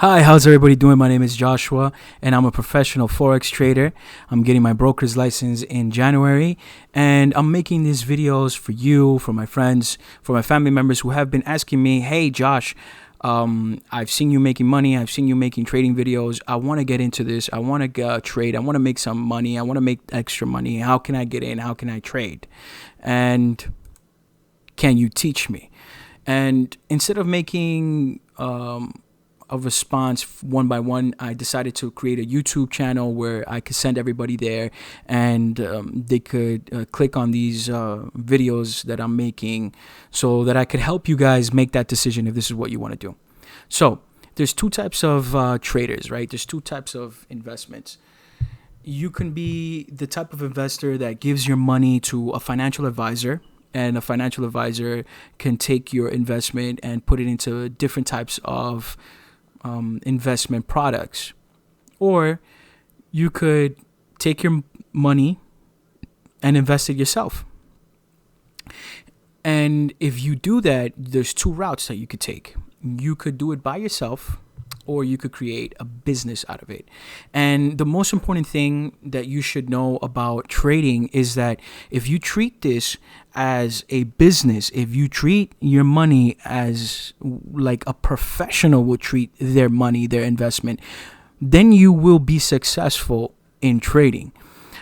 Hi, how's everybody doing? My name is Joshua, and I'm a professional Forex trader. I'm getting my broker's license in January, and I'm making these videos for you, for my friends, for my family members who have been asking me, hey, Josh, I've seen you making money. I've seen you making trading videos. I want to get into this. I want to trade. I want to make some money. I want to make extra money. How can I get in? How can I trade? And can you teach me? And instead of making a response one by one, I decided to create a YouTube channel where I could send everybody there, and they could click on these videos that I'm making, so that I could help you guys make that decision if this is what you want to do. So there's two types of traders, right? There's two types of investments. You can be the type of investor that gives your money to a financial advisor, and a financial advisor can take your investment and put it into different types of investment products. Or you could take your money and invest it yourself. And if you do that, there's two routes that you could take. You could do it by yourself, or you could create a business out of it. And the most important thing that you should know about trading is that if you treat this as a business, if you treat your money as like a professional would treat their money, their investment, then you will be successful in trading.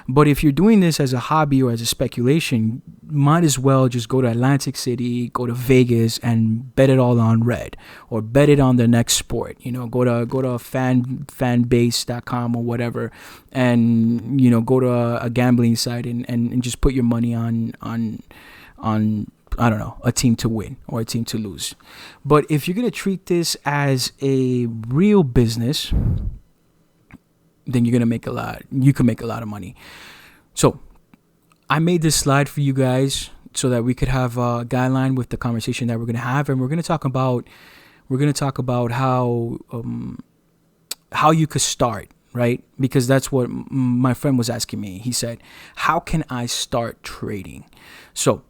But if you're doing this as a hobby or as a speculation, might as well just go to Atlantic City, go to Vegas, and bet it all on red, or bet it on the next sport. Go to fanbase.com or whatever, and go to a gambling site and just put your money on I don't know, a team to win or a team to lose. But if you're gonna treat this as a real business, then you're gonna make a lot. You can make a lot of money. So I made this slide for you guys so that we could have a guideline with the conversation that we're gonna have, and we're gonna talk about how you could start, right? Because that's what my friend was asking me. He said, "How can I start trading?" So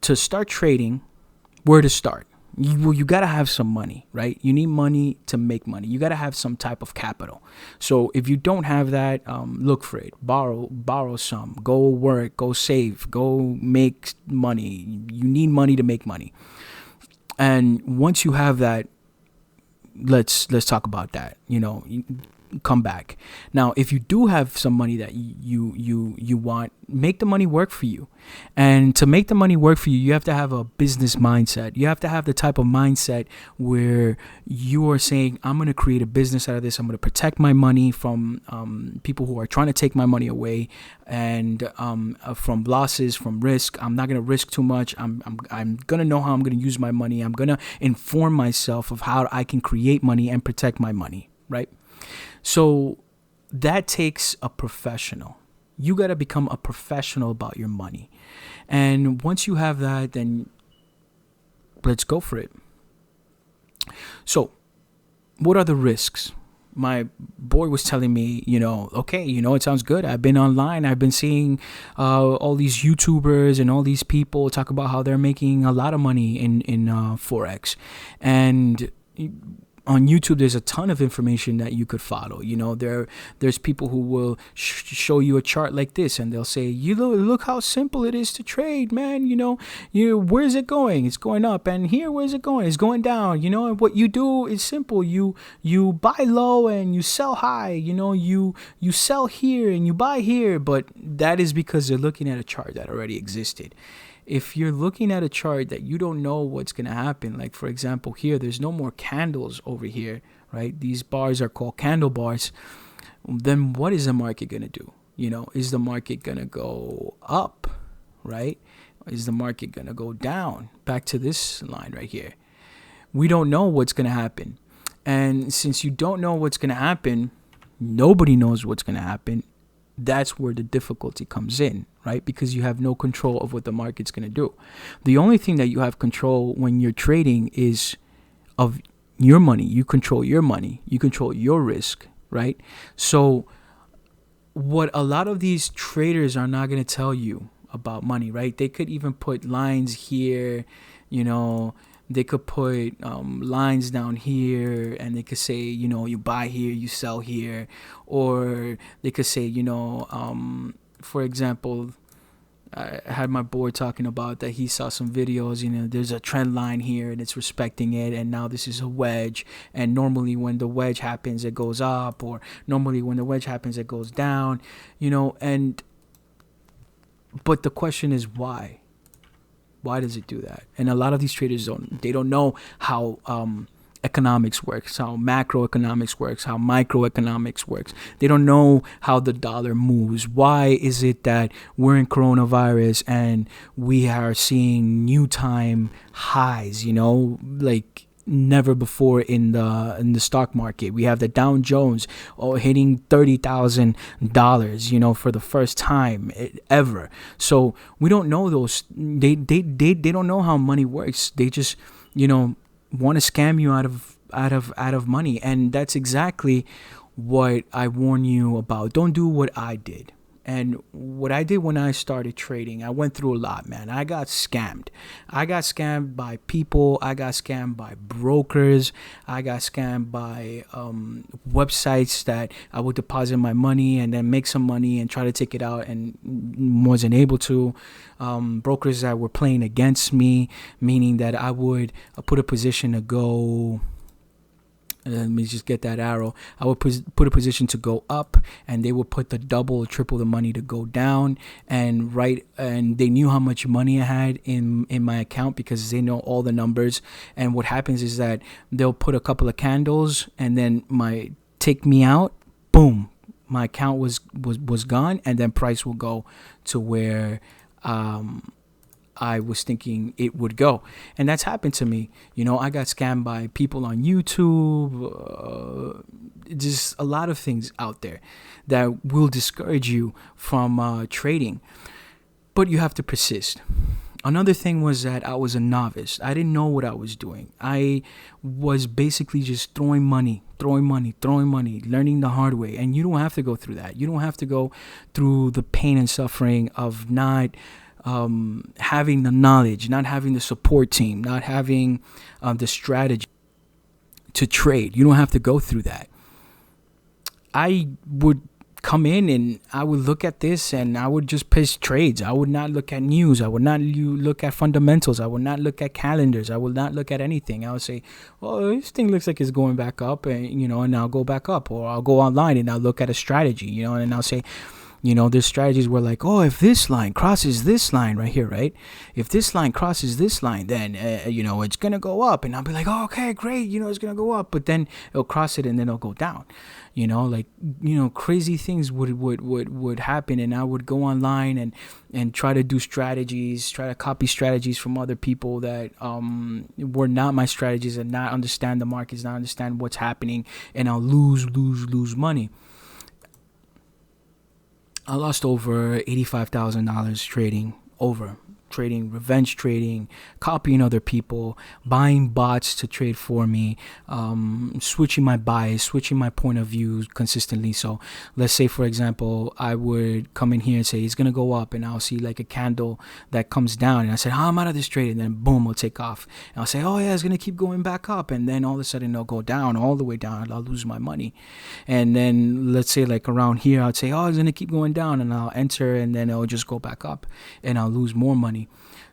to start trading, where to start? You got to have some money, right? You need money to make money. You got to have some type of capital. So if you don't have that, look for it. Borrow some. Go work. Go save. Go make money. You need money to make money. And once you have that, let's talk about that. Come back. Now, if you do have some money that you want, make the money work for you. And to make the money work for you, you have to have a business mindset. You have to have the type of mindset where you are saying, I'm going to create a business out of this. I'm going to protect my money from people who are trying to take my money away, and from losses, from risk. I'm not going to risk too much. I'm going to know how I'm going to use my money. I'm going to inform myself of how I can create money and protect my money, right? So that takes a professional. You got to become a professional about your money. And once you have that, then let's go for it. So what are the risks? My boy was telling me, okay, it sounds good. I've been online. I've been seeing all these YouTubers and all these people talk about how they're making a lot of money in Forex. And on YouTube, there's a ton of information that you could follow. There's people who will show you a chart like this, and they'll say, look how simple it is to trade, man. Where's it going? It's going up. And here, where's it going? It's going down. And what you do is simple. You buy low and you sell high. You sell here and you buy here. But that is because they're looking at a chart that already existed. If you're looking at a chart that you don't know what's going to happen, like for example here, there's no more candles over here, right? These bars are called candle bars. Then what is the market going to do? Is the market going to go up, right? Is the market going to go down? Back to this line right here. We don't know what's going to happen. And since you don't know what's going to happen, nobody knows what's going to happen. That's where the difficulty comes in, right? Because you have no control of what the market's going to do. The only thing that you have control when you're trading is of your money. You control your money. You control your risk, right? So what a lot of these traders are not going to tell you about money, right? They could even put lines here, they could put lines down here, and they could say, you buy here, you sell here. Or they could say, for example, I had my boy talking about that he saw some videos, there's a trend line here and it's respecting it, and now this is a wedge, and normally when the wedge happens it goes up, or normally when the wedge happens it goes down, and but the question is why? Why does it do that? And a lot of these traders don't know how economics works, how macroeconomics works, how microeconomics works. They don't know how the dollar moves. Why is it that we're in coronavirus and we are seeing new time highs, like never before in the stock market? We have the Dow Jones hitting $30,000, for the first time ever. So we don't know those. They don't know how money works. They just want to scam you out of money. And that's exactly what I warn you about. Don't do what I did. And what I did when I started trading, I went through a lot, man. I got scammed. I got scammed by people. I got scammed by brokers. I got scammed by websites that I would deposit my money and then make some money and try to take it out and wasn't able to. Brokers that were playing against me, meaning that I would put a position to go. Let me just get that arrow. I would put a position to go up, and they would put the double or triple the money to go down. And they knew how much money I had in my account because they know all the numbers. And what happens is that they'll put a couple of candles, and then take me out. Boom, my account was gone, and then price will go to where I was thinking it would go. And that's happened to me. I got scammed by people on YouTube. Just a lot of things out there that will discourage you from trading. But you have to persist. Another thing was that I was a novice. I didn't know what I was doing. I was basically just throwing money, learning the hard way. And you don't have to go through that. You don't have to go through the pain and suffering of not having the knowledge, not having the support team, not having the strategy to trade. You don't have to go through that. I would come in and I would look at this and I would just pitch trades. I would not look at news. I would not look at fundamentals. I would not look at calendars. I would not look at anything. I would say, well, this thing looks like it's going back up, and and I'll go back up, or I'll go online and I'll look at a strategy, and I'll say, there's strategies where like, oh, if this line crosses this line right here, right? If this line crosses this line, then, it's going to go up. And I'll be like, oh, okay, great. It's going to go up. But then it'll cross it and then it'll go down. Crazy things would happen. And I would go online and try to do strategies, try to copy strategies from other people that were not my strategies, and not understand the markets, not understand what's happening. And I'll lose money. I lost over $85,000 trading, revenge trading, copying other people, buying bots to trade for me, switching my bias, switching my point of view consistently. So let's say, for example, I would come in here and say it's going to go up, and I'll see like a candle that comes down, and I said, I'm out of this trade, and then boom, it'll take off. And I'll say, oh yeah, it's going to keep going back up, and then all of a sudden it'll go down, all the way down, and I'll lose my money. And then let's say like around here, I'd say, oh, it's going to keep going down, and I'll enter, and then it'll just go back up, and I'll lose more money.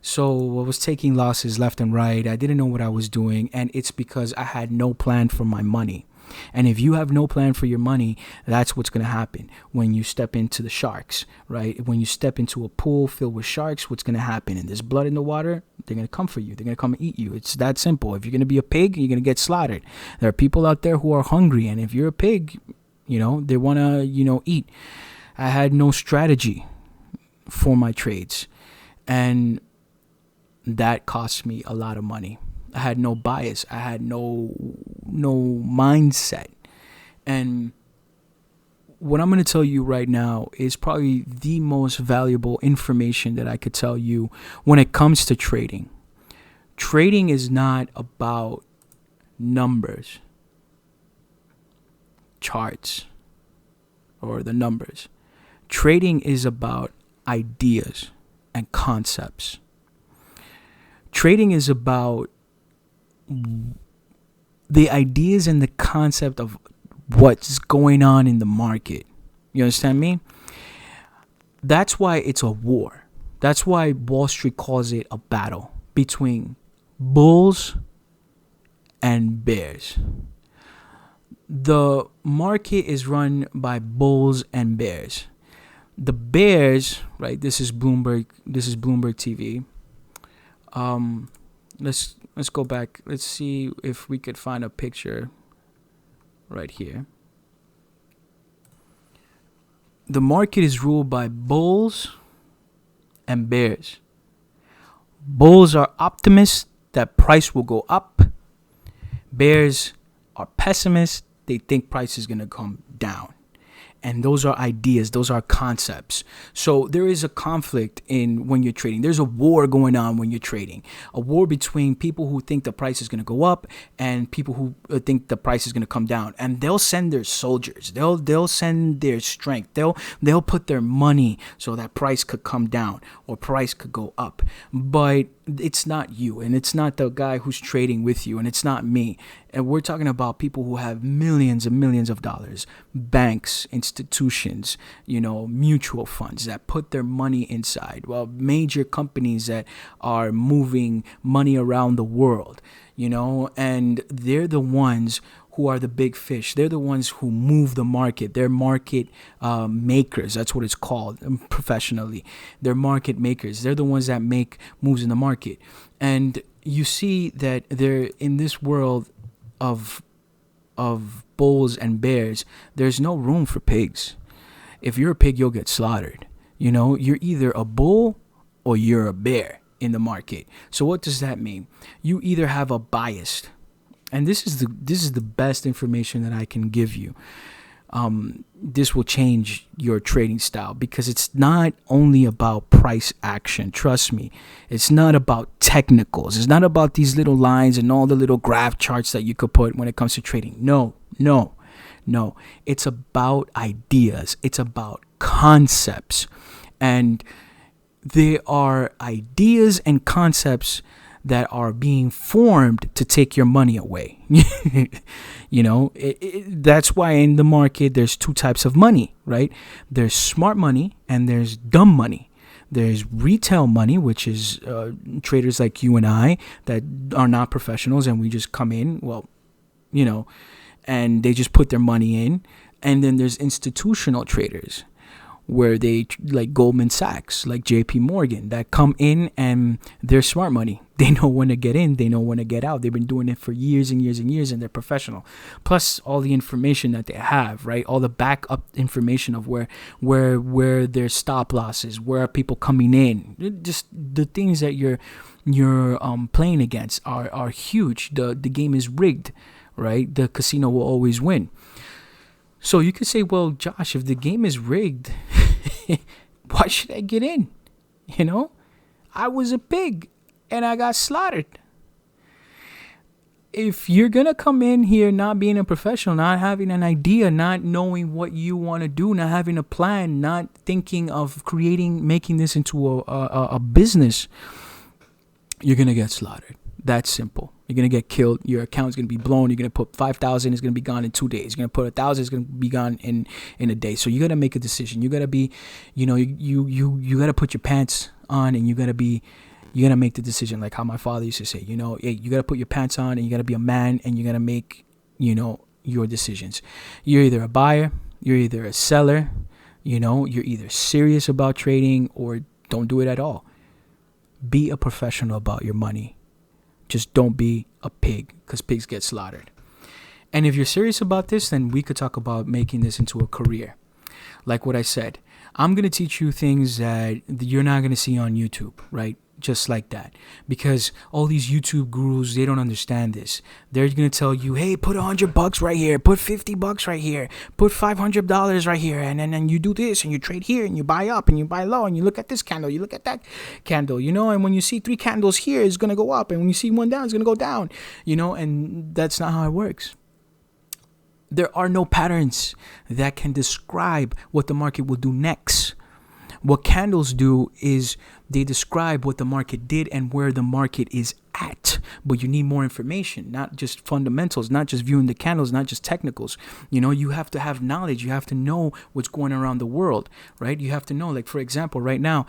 So I was taking losses left and right. I didn't know what I was doing, and it's because I had no plan for my money. And if you have no plan for your money, that's what's going to happen when you step into the sharks, right? When you step into a pool filled with sharks, what's going to happen? And there's blood in the water, they're going to come for you. They're going to come and eat you. It's that simple. If you're going to be a pig, you're going to get slaughtered. There are people out there who are hungry, and if you're a pig, they want to, eat. I had no strategy for my trades, and that cost me a lot of money. I had no bias. I had no mindset. And what I'm going to tell you right now is probably the most valuable information that I could tell you when it comes to trading. Trading is not about numbers, charts, or the numbers. Trading is about ideas and concepts. Trading is about the ideas and the concept of what's going on in the market. You understand me? That's why it's a war. That's why Wall Street calls it a battle between bulls and bears. The market is run by bulls and bears. The bears, right? This is Bloomberg. This is Bloomberg TV. Let's go back. Let's see if we could find a picture right here. The market is ruled by bulls and bears. Bulls are optimists that price will go up. Bears are pessimists. They think price is going to come down. And those are ideas. Those are concepts. So there is a conflict in when you're trading. There's a war going on when you're trading. A war between people who think the price is going to go up and people who think the price is going to come down. And they'll send their soldiers. They'll send their strength. They'll put their money so that price could come down or price could go up. But it's not you, and it's not the guy who's trading with you, and it's not me. And we're talking about people who have millions and millions of dollars, banks, institutions, mutual funds that put their money inside. Well, major companies that are moving money around the world, and they're the ones who are the big fish. They're the ones who move the market. They're market makers. That's what it's called professionally. They're market makers. They're the ones that make moves in the market. And you see that they're in this world of bulls and bears. There's no room for pigs. If you're a pig, you'll get slaughtered. You're either a bull or you're a bear in the market. So what does that mean? You either have a bias. And this is the best information that I can give you. This will change your trading style because it's not only about price action. Trust me, it's not about technicals. It's not about these little lines and all the little graph charts that you could put when it comes to trading. No. It's about ideas. It's about concepts. And there are ideas and concepts that are being formed to take your money away. That's why in the market there's two types of money, right? There's smart money and there's dumb money. There's retail money, which is traders like you and I that are not professionals, and we just come in, and they just put their money in. And then there's institutional traders, where they like Goldman Sachs, like JP Morgan, that come in and they're smart money. They know when to get in, they know when to get out. They've been doing it for years and years and years, and they're professional. Plus all the information that they have, right? All the backup information of where their stop losses, where are people coming in. Just the things that you're playing against are huge. The game is rigged, right? The casino will always win. So you could say, well, Josh, if the game is rigged, why should I get in? I was a pig and I got slaughtered. If you're going to come in here not being a professional, not having an idea, not knowing what you want to do, not having a plan, not thinking of making this into a business, you're going to get slaughtered. That's simple. You're going to get killed. Your account's going to be blown. You're going to put 5,000. It's going to be gone in 2 days. You're going to put 1,000. It's going to be gone in a day. So you got to make a decision. You got to be, you got to put your pants on, and you got to make the decision, like how my father used to say, hey, you got to put your pants on, and you got to be a man, and you got to make, your decisions. You're either a buyer, you're either a seller, you're either serious about trading or don't do it at all. Be a professional about your money. Just don't be a pig, because pigs get slaughtered. And if you're serious about this, then we could talk about making this into a career. Like what I said, I'm going to teach you things that you're not going to see on YouTube, right? Just like that. Because all these YouTube gurus, they don't understand this. They're going to tell you, hey, put $100 right here, put $50 right here, put $500 right here, and then you do this, and you trade here, and you buy up, and you buy low, and you look at this candle, you look at that candle, and when you see 3 candles here, it's going to go up, and when you see one down, it's going to go down, and that's not how it works. There are no patterns that can describe what the market will do next. What candles do is they describe what the market did and where the market is at, but you need more information, not just fundamentals, not just viewing the candles, not just technicals. You have to have knowledge. You have to know what's going around the world, right? You have to know, like, for example, right now,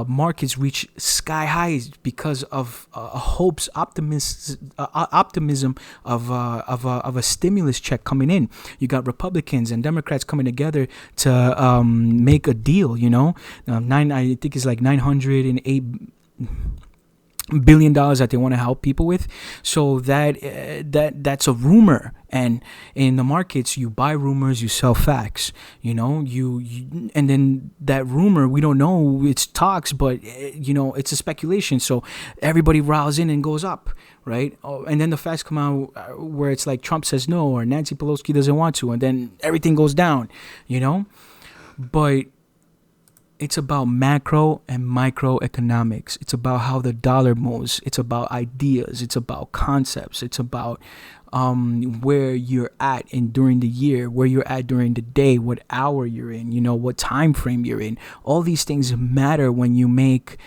markets reach sky highs because of hopes, optimism of a stimulus check coming in. You got Republicans and Democrats coming together to make a deal. I think it's like $908 billion that they want to help people with. So that's a rumor, and in the markets, you buy rumors, you sell facts. You and then that rumor, we don't know, it's talks, but it's a speculation. So everybody riles in and goes up, right? And then the facts come out where it's like Trump says no, or Nancy Pelosi doesn't want to, and then everything goes down. But it's about macro and microeconomics. It's about how the dollar moves. It's about ideas. It's about concepts. It's about where you're at during the year, where you're at during the day, what hour you're in, what time frame you're in. All these things matter when you make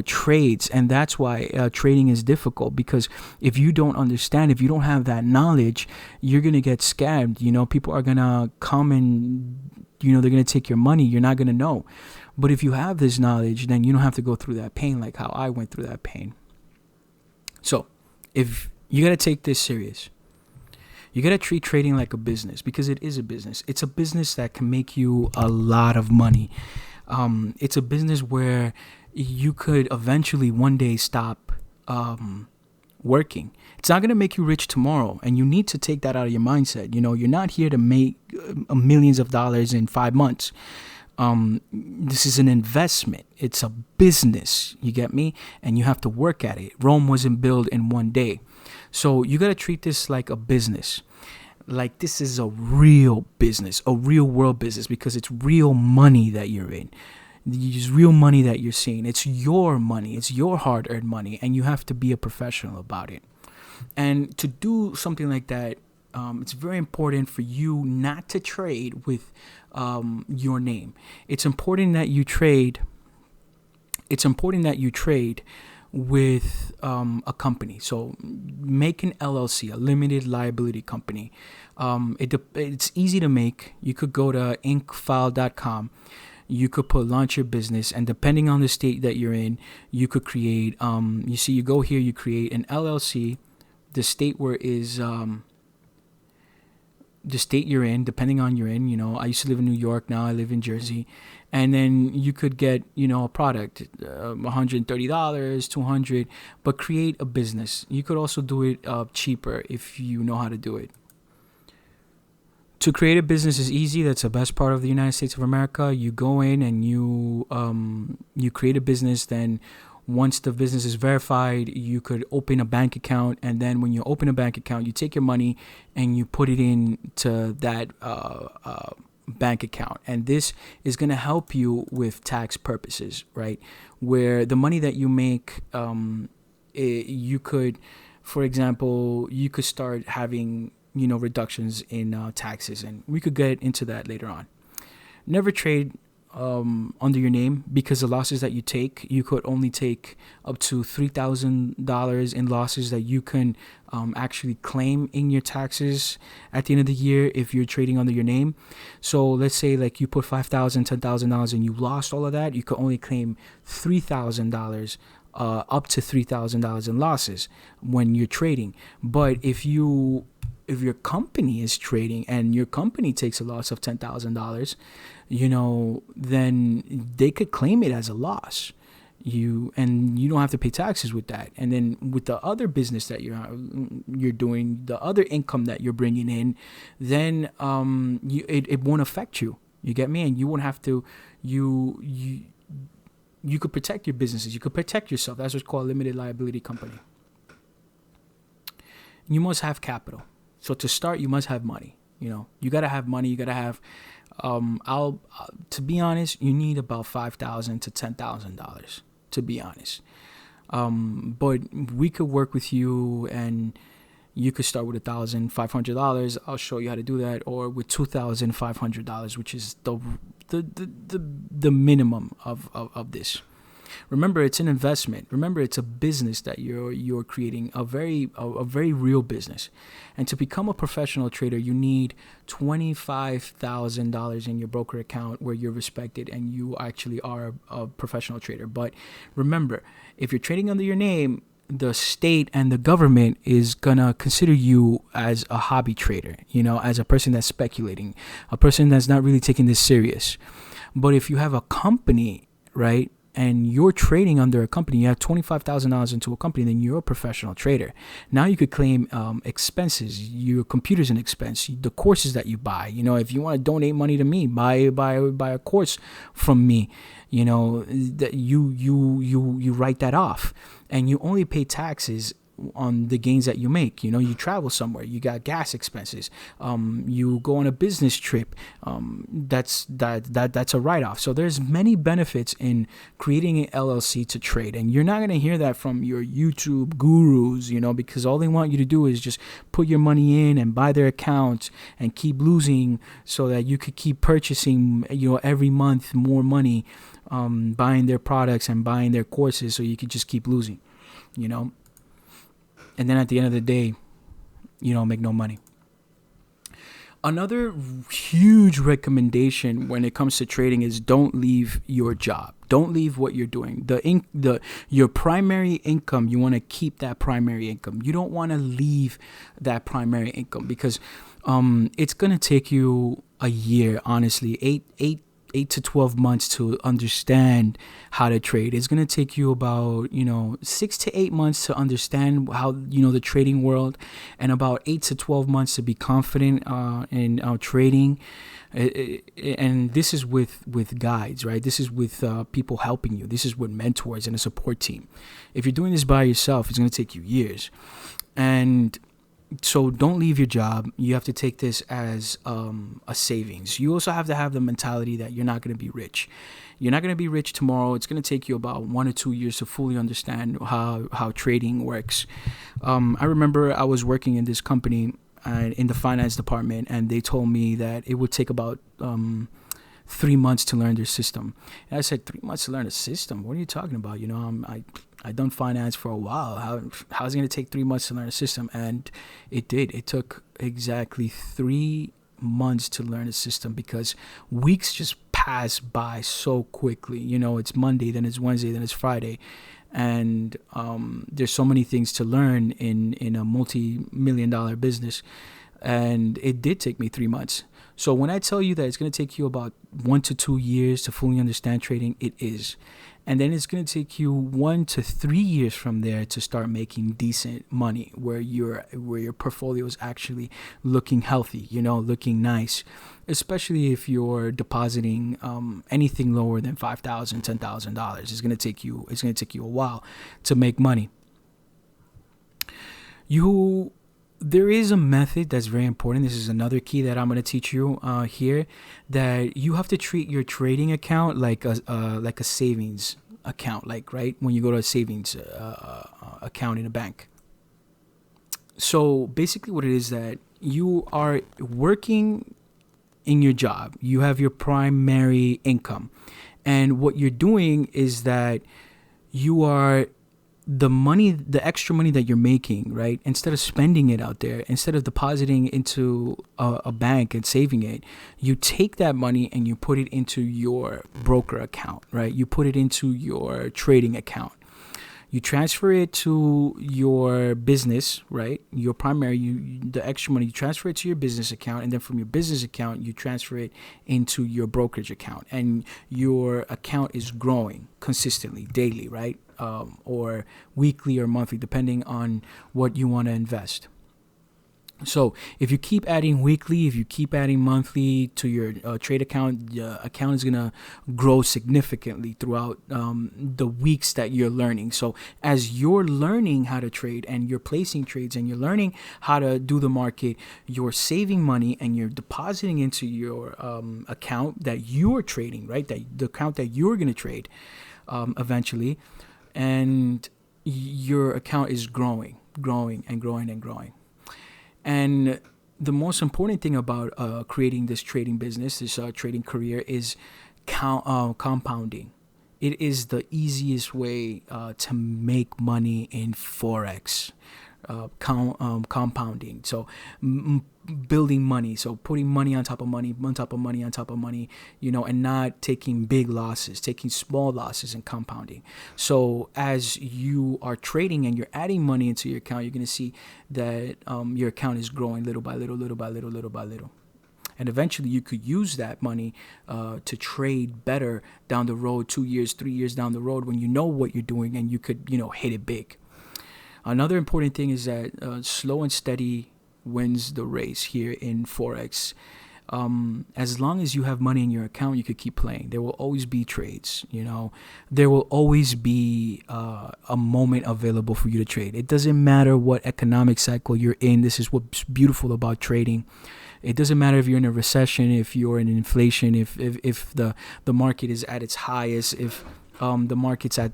trades, and that's why trading is difficult, because if you don't understand, if you don't have that knowledge, you're gonna get scammed. People are gonna come and they're gonna take your money. You're not gonna know. But if you have this knowledge, then you don't have to go through that pain like how I went through that pain. So if you got to take this serious, you got to treat trading like a business, because it is a business. It's a business that can make you a lot of money. It's a business where you could eventually one day stop working. It's not going to make you rich tomorrow, and you need to take that out of your mindset. You're not here to make millions of dollars in 5 months. This is an investment. It's a business. You get me? And you have to work at it. Rome wasn't built in one day. So you got to treat this like a business. Like this is a real business, a real world business, because it's real money that you're in. It's real money that you're seeing. It's your money. It's your hard-earned money, and you have to be a professional about it. And to do something like that, it's very important for you not to trade with your name. It's important that you trade. It's important that you trade with a company. So make an LLC, a limited liability company. It's easy to make. You could go to inkfile.com. You could put launch your business, and depending on the state that you're in, you could create. You go here, you create an LLC. The state where is the state you're in, depending on you're in. I used to live in New York. Now I live in Jersey. And then you could get, a product, $130, $200, but create a business. You could also do it cheaper if you know how to do it. To create a business is easy. That's the best part of the United States of America. You go in and you create a business. Then once the business is verified, you could open a bank account. And then when you open a bank account, you take your money and you put it into that bank account. And this is going to help you with tax purposes, right? Where the money that you make, you could, for example, you could start having reductions in taxes, and we could get into that later on. Never trade under your name, because the losses that you take, you could only take up to $3,000 in losses that you can actually claim in your taxes at the end of the year if you're trading under your name. So let's say like you put $5,000, $10,000 and you lost all of that, you could only claim $3,000. Up to $3,000 in losses when you're trading. But if your company is trading and your company takes a loss of $10,000, then they could claim it as a loss. You don't have to pay taxes with that. And then with the other business that you're doing, the other income that you're bringing in, then it won't affect you. You get me? And you won't have to. You could protect your businesses. You could protect yourself. That's what's called a limited liability company. You must have capital. So to start, you must have money. You got to have money. You got to have, to be honest, you need about $5,000 to $10,000, to be honest. But we could work with you, and you could start with $1,500. I'll show you how to do that, or with $2,500, which is the minimum of this. Remember, it's an investment. Remember, it's a business that you're creating, a very real business. And to become a professional trader, you need $25,000 in your broker account where you're respected and you actually are a professional trader. But remember, if you're trading under your name, the state and the government is gonna consider you as a hobby trader, as a person that's speculating, a person that's not really taking this serious. But if you have a company, right, and you're trading under a company, you have $25,000 into a company, then you're a professional trader. Now you could claim expenses. Your computer's an expense. The courses that you buy. If you want to donate money to me, buy a course from me. That you write that off, and you only pay taxes on the gains that you make. You travel somewhere, you got gas expenses, you go on a business trip, that's a write-off. So there's many benefits in creating an LLC to trade, and you're not going to hear that from your YouTube gurus, because all they want you to do is just put your money in and buy their accounts and keep losing so that you could keep purchasing every month more money, buying their products and buying their courses, so you could just keep losing. And then at the end of the day, you don't make no money. Another huge recommendation when it comes to trading is don't leave your job. Don't leave what you're doing. Your primary income, you want to keep that primary income. You don't want to leave that primary income because it's going to take you a year, honestly, 8 to 12 months to understand how to trade. It's going to take you about 6 to 8 months to understand how the trading world, and about 8 to 12 months to be confident in trading. And this is with guides, right? This is with people helping you. This is with mentors and a support team. If you're doing this by yourself, it's going to take you years. And so don't leave your job. You have to take this as a savings. You also have to have the mentality that you're not going to be rich. You're not going to be rich tomorrow. It's going to take you about 1 or 2 years to fully understand how trading works. I remember I was working in this company in the finance department, and they told me that it would take about 3 months to learn their system. And I said, 3 months to learn a system? What are you talking about? I done finance for a while. How's it going to take 3 months to learn a system? And it did. It took exactly 3 months to learn a system because weeks just pass by so quickly. It's Monday, then it's Wednesday, then it's Friday. And there's so many things to learn in a multi-million-dollar business. And it did take me 3 months. So when I tell you that it's going to take you about 1 to 2 years to fully understand trading, it is. And then it's going to take you 1 to 3 years from there to start making decent money where your portfolio is actually looking healthy, looking nice, especially if you're depositing anything lower than $5,000, $10,000. It's going to take you a while to make money. There is a method that's very important. This is another key that I'm going to teach you here, that you have to treat your trading account like a savings account, right when you go to a savings account in a bank. So basically what it is that you are working in your job. You have your primary income. And what you're doing is that you are the extra money that you're making, right? Instead of spending it out there, instead of depositing into a bank and saving it, you take that money and you put it into your broker account, right? You put it into your trading account. You transfer it to your business, right? Your primary, the extra money, you transfer it to your business account, and then from your business account, you transfer it into your brokerage account, and your account is growing consistently, daily, right? Or weekly or monthly, depending on what you want to invest. So if you keep adding weekly, if you keep adding monthly to your trade account, the account is going to grow significantly throughout the weeks that you're learning. So as you're learning how to trade and you're placing trades and you're learning how to do the market, you're saving money and you're depositing into your account that you're trading, right? That the account that you're going to trade eventually. And your account is growing and growing and growing. And the most important thing about creating this trading business, this trading career, is compounding. it is the easiest way to make money in forex, compounding. So building money, so putting money on top of money, on top of money, on top of money, and not taking big losses, taking small losses, and compounding. So as you are trading and you're adding money into your account, you're going to see that your account is growing little by little, little by little, little by little. And eventually you could use that money to trade better down the road, 2 years, 3 years down the road, when you know what you're doing and you could, hit it big. Another important thing is that slow and steady wins the race here in Forex. As long as you have money in your account, you could keep playing. There will always be trades, There will always be a moment available for you to trade. It doesn't matter what economic cycle you're in. This is what's beautiful about trading. It doesn't matter if you're in a recession, if you're in inflation, if the market is at its highest, if the market's at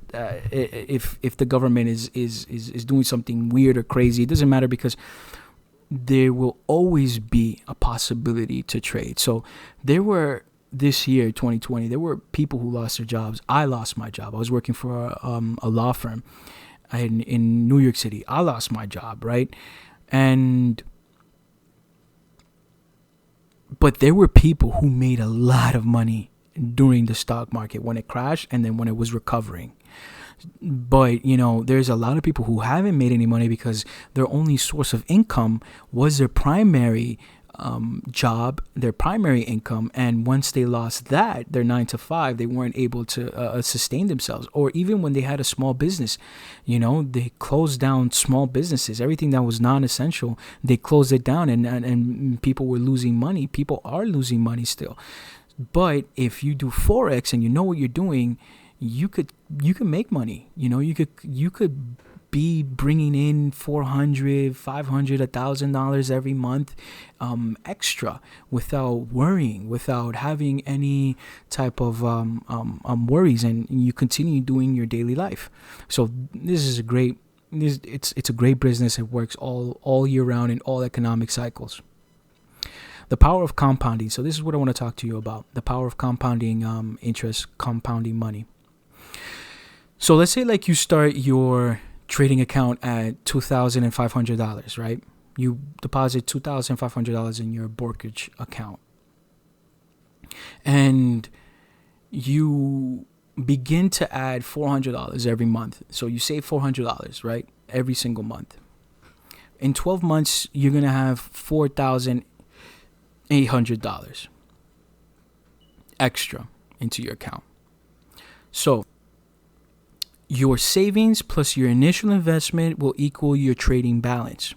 if the government is doing something weird or crazy. It doesn't matter, because there will always be a possibility to trade. So there were, this year 2020, there were people who lost their jobs. I lost my job. I was working for a law firm in New York City. I lost my job, right? But there were people who made a lot of money during the stock market when it crashed and then when it was recovering. But, there's a lot of people who haven't made any money because their only source of income was their primary job, their primary income. And once they lost that, their 9 to 5, they weren't able to sustain themselves. Or even when they had a small business, they closed down small businesses. Everything that was non-essential, they closed it down, and people were losing money. People are losing money still. But if you do Forex and you know what you're doing, you could make money. You could be bringing in $400, $500, $1,000 every month extra without worrying, without having any type of worries, and you continue doing your daily life. So this is it's a great business. It works all year round in all economic cycles. The power of compounding. So this is what I want to talk to you about. The power of compounding interest, compounding money. So let's say like you start your trading account at $2,500, right? You deposit $2,500 in your brokerage account. And you begin to add $400 every month. So you save $400, right? Every single month. In 12 months, you're going to have $4,800 extra into your account. So your savings plus your initial investment will equal your trading balance.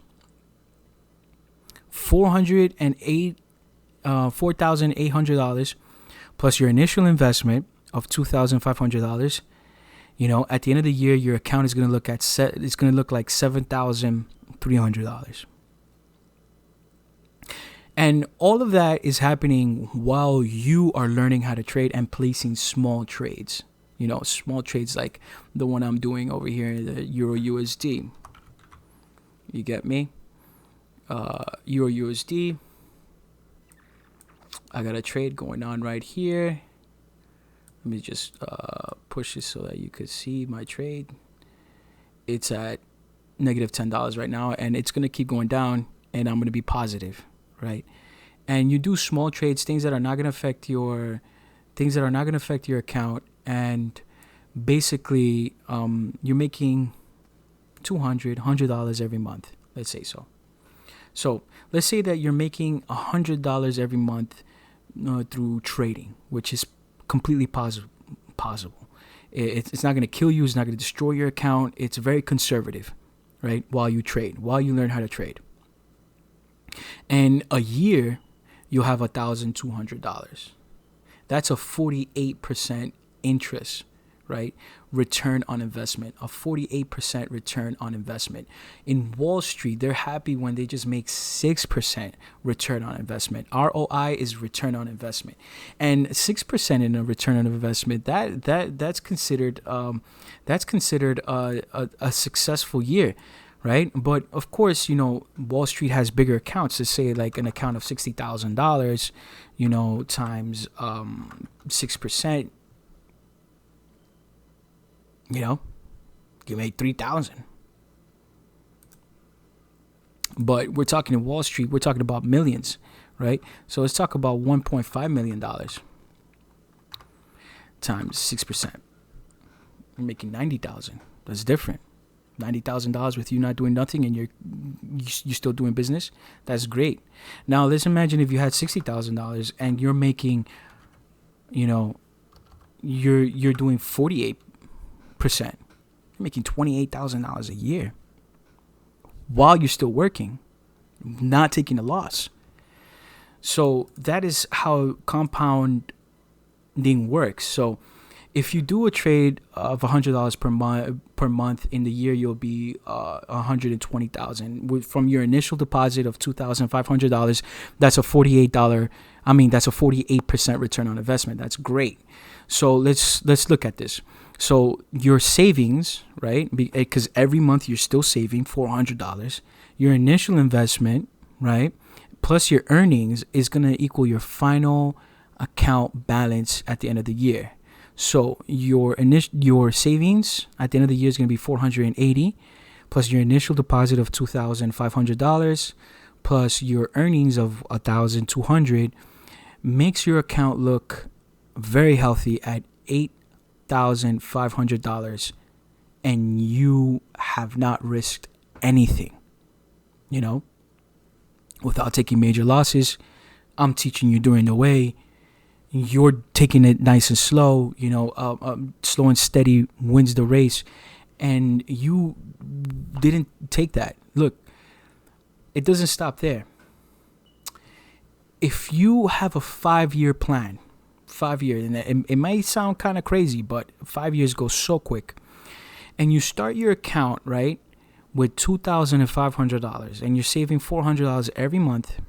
$4,800 plus your initial investment of $2,500. At the end of the year, your account is going to look like $7,300. And all of that is happening while you are learning how to trade and placing small trades. Small trades like the one I'm doing over here, the Euro USD. You get me? Euro USD. I got a trade going on right here. Let me just push this so that you could see my trade. It's at negative $10 right now, and it's going to keep going down, and I'm going to be positive, right? And you do small trades, things that are not going to affect your account. And basically, you're making $100 every month. Let's say so. So let's say that you're making $100 every month through trading, which is completely possible. It's not going to kill you. It's not going to destroy your account. It's very conservative, right? While you trade, while you learn how to trade. And a year, you'll have $1,200. That's a 48% interest, right? Return on investment, a 48% return on investment. In Wall Street, they're happy when they just make 6% return on investment. ROI is return on investment, and 6% in a return on investment, that's considered a successful year, right? But of course, Wall Street has bigger accounts. To say like an account of $60,000, times 6%. You know, you made 3,000. But we're talking in Wall Street, we're talking about millions, right? So let's talk about $1.5 million times 6%. You're making 90,000. That's different. $90,000 with you not doing nothing and you're still doing business. That's great. Now let's imagine if you had $60,000 and you're making, you're doing 48%. You're making $28,000 a year while you're still working, not taking a loss. So that is how compounding works. So if you do a trade of $100 per month in the year, you'll be $120,000 from your initial deposit of $2,500. That's a that's a 48% return on investment. That's great. So let's look at this. So your savings, right? Because every month you're still saving $400. Your initial investment, right, plus your earnings is gonna equal your final account balance at the end of the year. So your savings at the end of the year is going to be $480, plus your initial deposit of $2,500, plus your earnings of $1,200, makes your account look very healthy at $8,500, and you have not risked anything, without taking major losses. I'm teaching you during the way. You're taking it nice and slow, slow and steady wins the race. And you didn't take that. Look, it doesn't stop there. If you have a 5-year plan, 5 years, and it might sound kind of crazy, but 5 years go so quick. And you start your account, right, with $2,500 and you're saving $400 every month.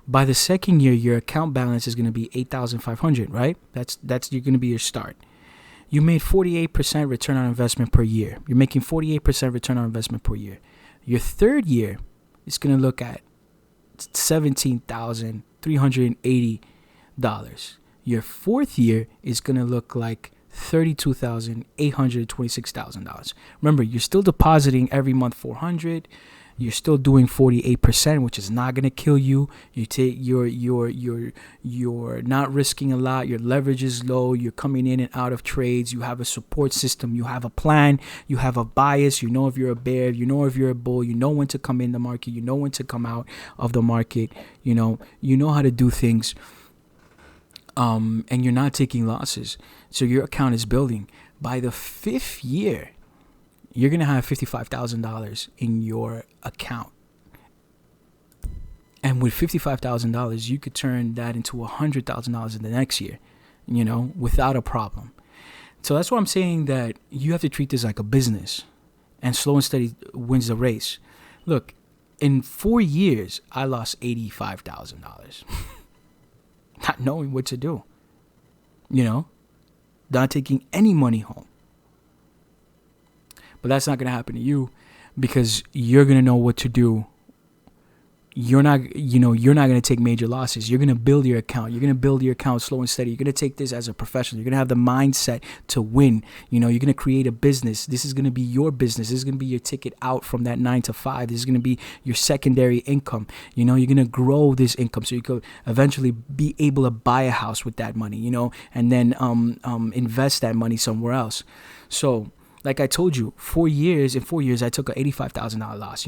By the second year, your account balance is going to be $8,500, right? That's you're going to be your start. You made 48% return on investment per year. You're making 48% return on investment per year. Your third year is going to look at $17,380. Your fourth year is going to look like $32,826. Remember, you're still depositing every month $400. You're still doing 48%, which is not gonna kill you. You're not risking a lot. Your leverage is low. You're coming in and out of trades. You have a support system. You have a plan. You have a bias. You know if you're a bear. You know if you're a bull. You know when to come in the market. You know when to come out of the market. You know how to do things. And you're not taking losses. So your account is building. By the fifth year, you're going to have $55,000 in your account. And with $55,000, you could turn that into $100,000 in the next year, without a problem. So that's why I'm saying that you have to treat this like a business, and slow and steady wins the race. Look, in 4 years, I lost $85,000. Not knowing what to do, not taking any money home. But that's not going to happen to you, because you're going to know what to do. You're not going to take major losses. You're going to build your account. You're going to build your account slow and steady. You're going to take this as a professional. You're going to have the mindset to win. You're going to create a business. This is going to be your business. This is going to be your ticket out from that 9 to 5. This is going to be your secondary income. You're going to grow this income so you could eventually be able to buy a house with that money, and then invest that money somewhere else. So, like I told you, 4 years, I took an $85,000 loss,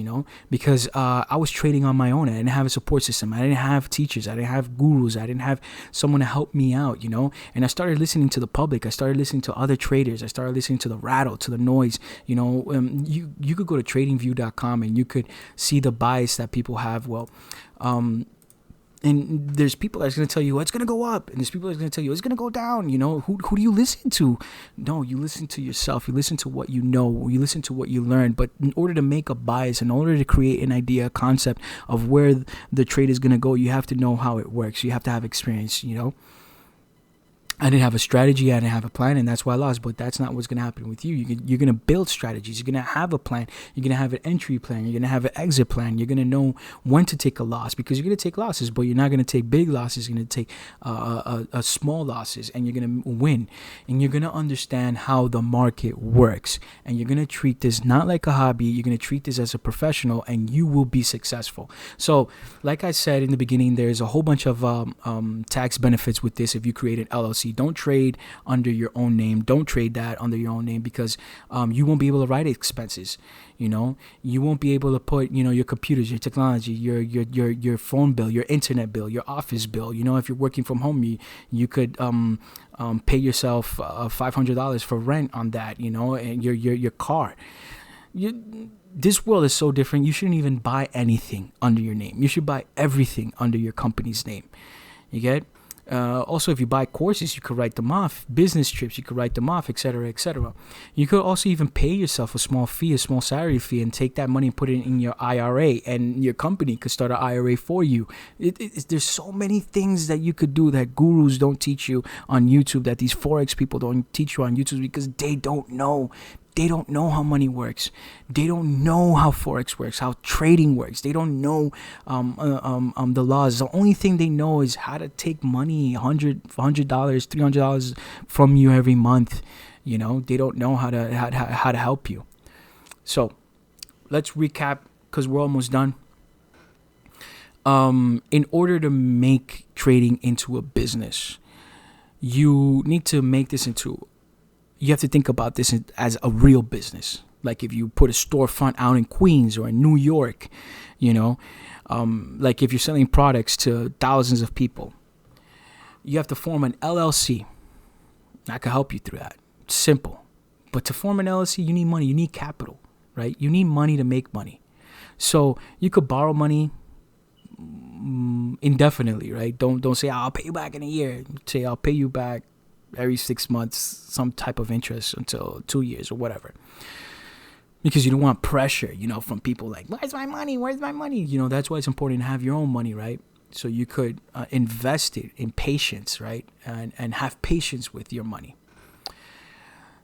because I was trading on my own. I didn't have a support system. I didn't have teachers. I didn't have gurus. I didn't have someone to help me out, And I started listening to the public. I started listening to other traders. I started listening to the rattle, to the noise. You could go to tradingview.com and you could see the bias that people have. Well, and there's people that's going to tell you it's going to go up, and there's people that's going to tell you it's going to go down. Who do you listen to? No, you listen to yourself. You listen to what you know. You listen to what you learn. But in order to make a bias, in order to create an idea, a concept of where the trade is going to go, you have to know how it works. You have to have experience, I didn't have a strategy. I didn't have a plan, and that's why I lost. But that's not what's going to happen with you. You're going to build strategies. You're going to have a plan. You're going to have an entry plan. You're going to have an exit plan. You're going to know when to take a loss, because you're going to take losses, but you're not going to take big losses. You're going to take small losses, and you're going to win. And you're going to understand how the market works. And you're going to treat this not like a hobby. You're going to treat this as a professional, and you will be successful. So, like I said in the beginning, there's a whole bunch of tax benefits with this if you create an LLC. Don't trade under your own name. Don't trade that under your own name, because you won't be able to write expenses. You won't be able to put your computers, your technology, your phone bill, your internet bill, your office bill. If you're working from home, you could pay yourself $500 for rent on that. And your car. This world is so different. You shouldn't even buy anything under your name. You should buy everything under your company's name. You get? Also, if you buy courses, you could write them off. Business trips, you could write them off, etc., etc. You could also even pay yourself a small fee, a small salary fee, and take that money and put it in your IRA, and your company could start an IRA for you. There's so many things that you could do that gurus don't teach you on YouTube, that these Forex people don't teach you on YouTube, because they don't know. They don't know how money works. They don't know how Forex works, how trading works. They don't know the laws. The only thing they know is how to take money, $100, $300 from you every month. They don't know how to help you. So let's recap, because we're almost done. In order to make trading into a business, you need to make this into. You have to think about this as a real business. Like if you put a storefront out in Queens or in New York, like if you're selling products to thousands of people, you have to form an LLC. I can help you through that. It's simple. But to form an LLC, you need money. You need capital, right? You need money to make money. So you could borrow money indefinitely, right? Don't say, I'll pay you back in a year. Say, I'll pay you back every 6 months, some type of interest until 2 years or whatever, because you don't want pressure, from people like, where's my money? That's why it's important to have your own money, right? So you could invest it in patience, right? And have patience with your money.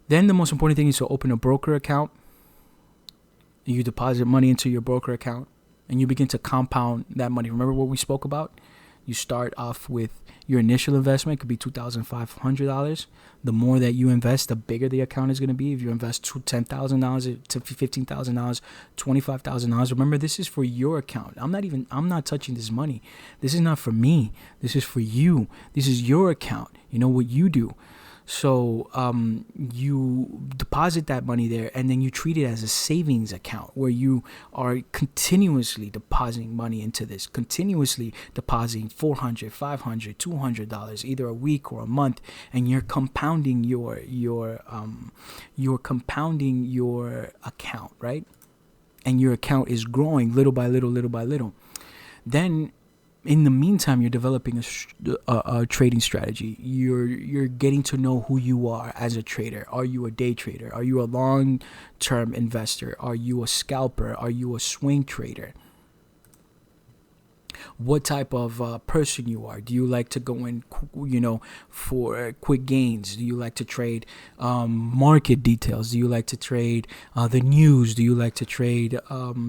Then the most important thing is to open a broker account. You deposit money into your broker account, and you begin to compound that money. Remember what we spoke about? You start off with your initial investment could be $2,500. The more that you invest, the bigger the account is going to be. If you invest $10,000 to $15,000, $25,000, remember, this is for your account. I'm not touching this money. This is not for me. This is for you. This is your account. You know what you do. So you deposit that money there, and then you treat it as a savings account where you are continuously depositing money into this, continuously depositing $400, $500, $200 either a week or a month, and you're compounding your account, right? And your account is growing little by little. Then, in the meantime, you're developing a trading strategy. You're getting to know who you are as a trader. Are you a day trader? Are you a long-term investor? Are you a scalper? Are you a swing trader? What type of person you are. Do you like to go in, for quick gains? Do you like to trade market details? Do you like to trade the news? Do you like to trade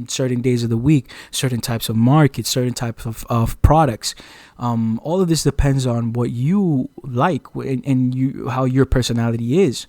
certain days of the week, certain types of markets, certain types of products? All of this depends on what you like and how your personality is.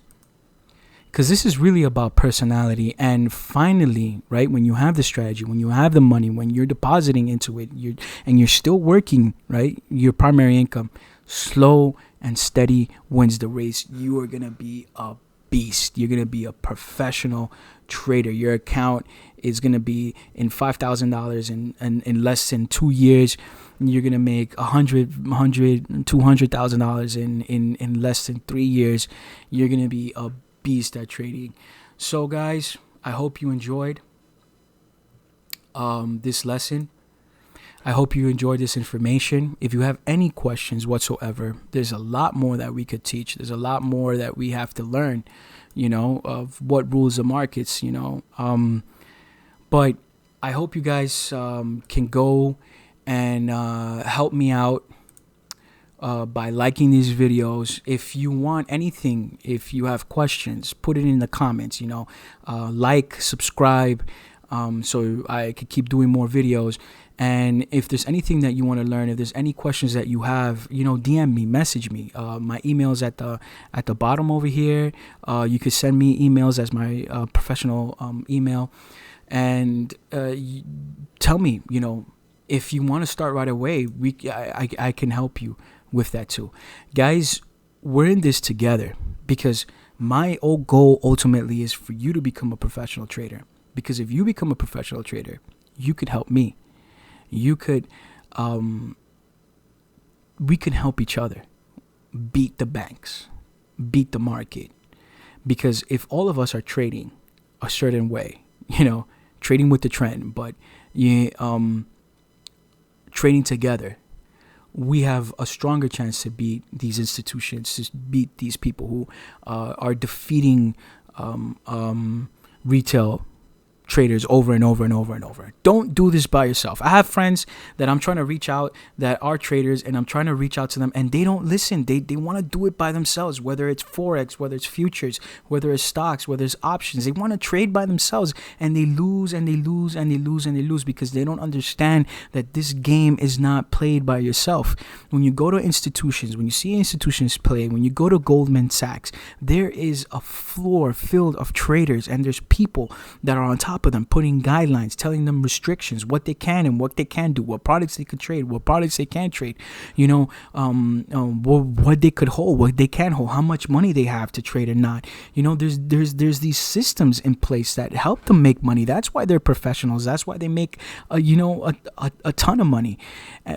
Because this is really about personality. And finally, right, when you have the strategy, when you have the money, when you're depositing into it, you're still working, right, your primary income, slow and steady wins the race. You are going to be a beast. You're going to be a professional trader. Your account is going to be in $5,000 in less than 2 years. You're going to make $200,000 in less than 3 years. You're going to be a beast at trading. So guys, I hope you enjoyed this lesson. I hope you enjoyed this information. If you have any questions whatsoever, there's a lot more that we could teach. There's a lot more that we have to learn, of what rules the markets, but I hope you guys can go and help me out by liking these videos. If you want anything, if you have questions, put it in the comments. Like, subscribe, so I could keep doing more videos. And if there's anything that you want to learn, if there's any questions that you have, DM me, message me. My email is at the bottom over here. You could send me emails as my professional email, and tell me, if you want to start right away, I can help you with that too. Guys, we're in this together, because my goal ultimately is for you to become a professional trader. Because if you become a professional trader, you could help me. You could, we can help each other beat the banks, beat the market. Because if all of us are trading a certain way, trading with the trend, but trading together, we have a stronger chance to beat these institutions, to beat these people who are defeating retail traders over and over and over and over. Don't do this by yourself. I have friends that I'm trying to reach out that are traders, and I'm trying to reach out to them, and they don't listen. They want to do it by themselves, whether it's Forex, whether it's futures, whether it's stocks, whether it's options. They want to trade by themselves, and they lose and they lose and they lose and they lose, because they don't understand that this game is not played by yourself. When you go to institutions, when you see institutions play, when you go to Goldman Sachs, there is a floor filled of traders, and there's people that are on top of them, putting guidelines, telling them restrictions, what they can and what they can do, what products they could trade, what products they can't trade, what they could hold, what they can't hold, how much money they have to trade or not. There's these systems in place that help them make money. That's why they're professionals. That's why they make a ton of money.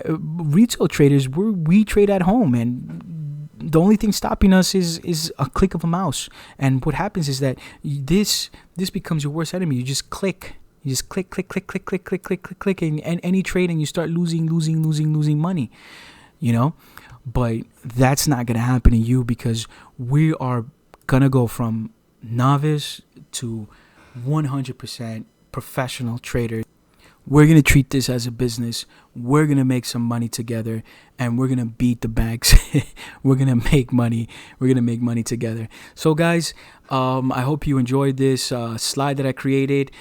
Retail traders, we trade at home, and the only thing stopping us is a click of a mouse. And what happens is that this becomes your worst enemy. You just click, and any trade, and you start losing money, But that's not gonna happen to you, because we are gonna go from novice to 100% professional traders. We're going to treat this as a business. We're going to make some money together, and we're going to beat the banks. We're going to make money. We're going to make money together. So, guys, I hope you enjoyed this slide that I created.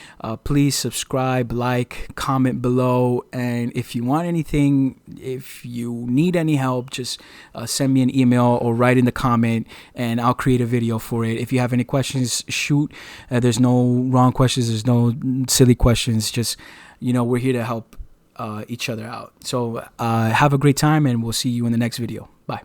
Please subscribe, like, comment below. And if you want anything, if you need any help, just send me an email or write in the comment, and I'll create a video for it. If you have any questions, shoot. There's no wrong questions. There's no silly questions. Just we're here to help each other out. So have a great time, and we'll see you in the next video. Bye.